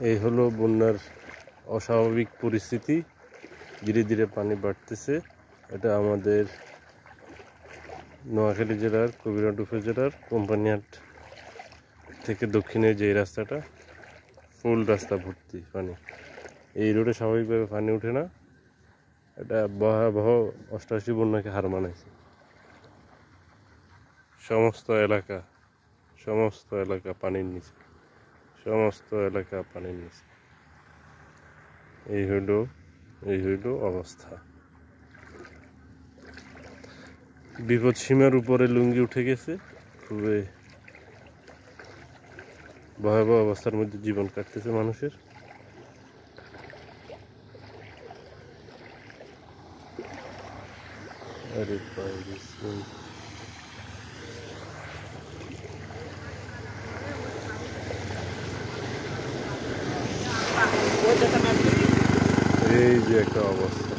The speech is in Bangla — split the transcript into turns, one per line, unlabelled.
এই হলো বন্যার অস্বাভাবিক পরিস্থিতি, ধীরে ধীরে পানি বাড়তেছে। এটা আমাদের নোয়াখালী জেলার কবিরহাট উপজেলার কোম্পানিহাট থেকে দক্ষিণে যে রাস্তাটা, ফুল রাস্তা ভর্তি পানি। এই রোডে স্বাভাবিকভাবে পানি ওঠে না। এটা ভয়াবহ 88 বন্যাকে হার মানাইছে। সমস্ত এলাকা পানির নিচে, সমস্ত এলাকা পানির নিচে। এই হইল অবস্থা। বিপদ সীমার উপরে লুঙ্গি উঠে গেছে। খুবই ভয়াবহ অবস্থার মধ্যে জীবন কাটতেছে মানুষের। আরে এই যে একটা অবস্থা।